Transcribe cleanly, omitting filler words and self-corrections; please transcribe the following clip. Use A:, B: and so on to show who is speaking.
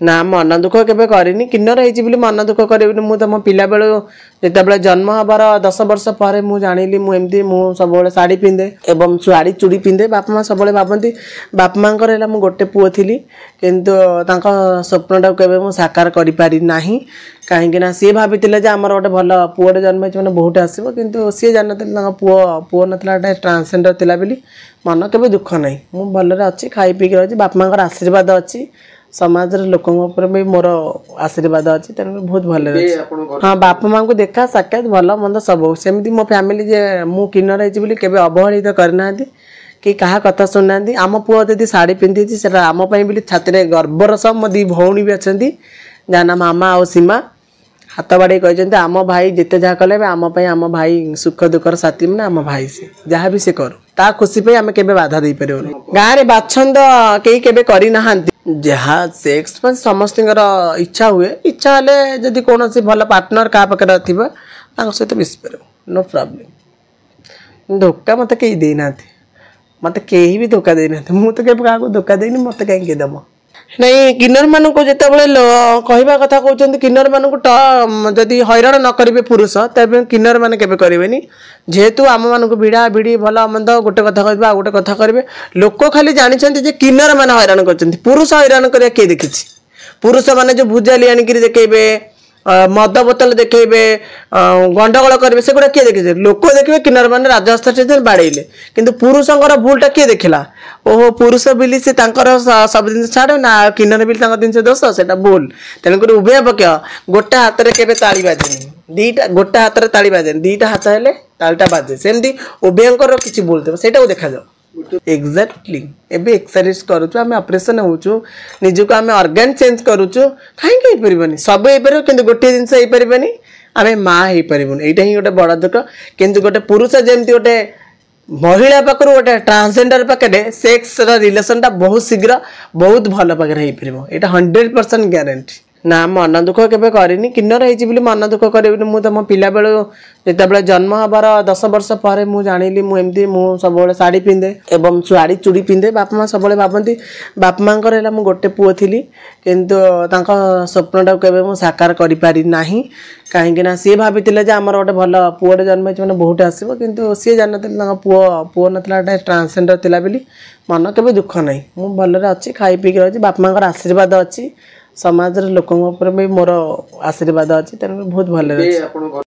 A: ना मन दुख केबे करिनी किन्नर होइछि बोली मन दुख करेबिनी मु त मो पिला बेले जेतेबेले जन्म हबार 10 वर्ष पर मु जानिली मु एमती मु सब बेले साड़ी पिंदे एवं साड़ी चूड़ी पिंदे बाप माँ सब बेले भाबंती बाप मांकर हैला मु गोटे पुओ थिली किंतु तांका स्वप्नटा केबे मु साकार करि पारि नाही काहेकि ना सी भाबितिले जे हमर गोटे भल पुओटे जन्म होइछि माने बहुत आसीबो किंतु सी जानते तांका पुओ नथला ट्रांसजेंडर थिला बेली मन केबे दुख नाही मु भलरे अछि खाई पी के अछि बाप मांकर आशीर्वाद अछि समाज लोकों भी मोर आशीर्वाद अच्छी तेनाली बहुत भल हाँ बापा माँ को देखा साक्षात भल मंद सब सेमती मो फैमिली जे मु किन्नर होइछि केबे अवहेलित करना कि कहा कथा शुणुना आम पुओ जदि साड़ी पिंधि से आम बोली छाती गर्वर सह मो दी भौणी भी अच्छा जहाँ ना मामा आ सीमा हाथ बाड़े कहते आम भाई जिते जहाँ कले आम भाई सुख दुखर साथी मैंने आम भाई से जहाँ भी से करू ता खुशी पे आम केबे बाधा दे पारे गाँव में बाछंद कई केबे करी नाहांती जहाँ सेक्स पर समस्त इच्छा हुए इच्छा हेले जदि कौन भल पार्टनर क्या पाखे थी सहित मिशि पार नो प्रॉब्लम धोखा मत कहीं देना मत कहीं भी धोखा देना मुझे क्या धोखा देनी मत कहीं दम नहीं किन्नर मान को जिते कहवा कथा कहते किन्नर मान जदि हैरान न करेंगे पुरुष तेज किन्नर मैंने केबे करेंगे जेहेतु आम मान भिड़ा भिड़ी भल मंद गोटे कथा कह गोटे कथा करेंगे लोक खाली जानते किन्नर मैंने हैरान कर पुरुष हैरान कर किए देखी पुरुष मैंने जो भुजाली आणिक देखेबे मद बोतल देखेबे गंडगोल करेंगे से गुड़ा किए देखे लोक देखिए किन्नर मैंने राजहस्त बाड़े किंतु पुरुषर भूलटा किए देखला ओहो पुरुष बिली से सब जिन छाड़ ना किन्नर बिल जिन दोष से भूल तेणुक उभय पक्ष गोटे हाथ में केबे ताली बाजेनि दीटा गोटे हाथ में ताली बाजेनि दीटा हाथ हेले तालीटा बाजे सेमती उभयंकर किसी भूल थे से देखा जाओ एक्जाक्टली एबे एक्सरसाइज करूछु आमे ऑपरेशन होउछु निजको आमे ऑर्गन चेंज करूछु काहे परबनी सब हे परबो किंतु गोटे जिंस हे परबनी आमे मां हे परबोनी एटा ही गोटे बड़ दुख किंतु गोटे पुरुष जेमती गोटे महिला पाखरु गोटे ट्रांसजेंडर पाखे सेक्स रिलेशन टा बहुत शीघ्र बहुत भल पाखे हे परबो एटा 100% ग्यारंटी ना मन दुख केबे करिनी किन्नर होइछि बोली मन दुख करेबिनी मु त मो पिला बेले जेतेबेले जन्म हबार 10 वर्ष पर मु जानिली मु एमती मु सब बेले साड़ी पिंदे एवं साड़ी चूड़ी पिंदे बाप माँ सब बेले भाबंती बाप मांकर हैला मु गोटे पुओ थिली किंतु तांका स्वप्नटा केबे मु साकार करि पारि नाही काहेकि ना सी भाबितिले जे हमर गोटे भल पुओटे जन्म होइछि माने बहुत आसीबो किंतु सी जानते तांका पुओ नथला ट्रांसजेंडर थिला बेली मन केबे दुख नाही मु भलरे अछि खाई पी के अछि बाप मांकर आशीर्वाद अछि समाज लोकों भी मोर आशीर्वाद अच्छी तेनाली बहुत भल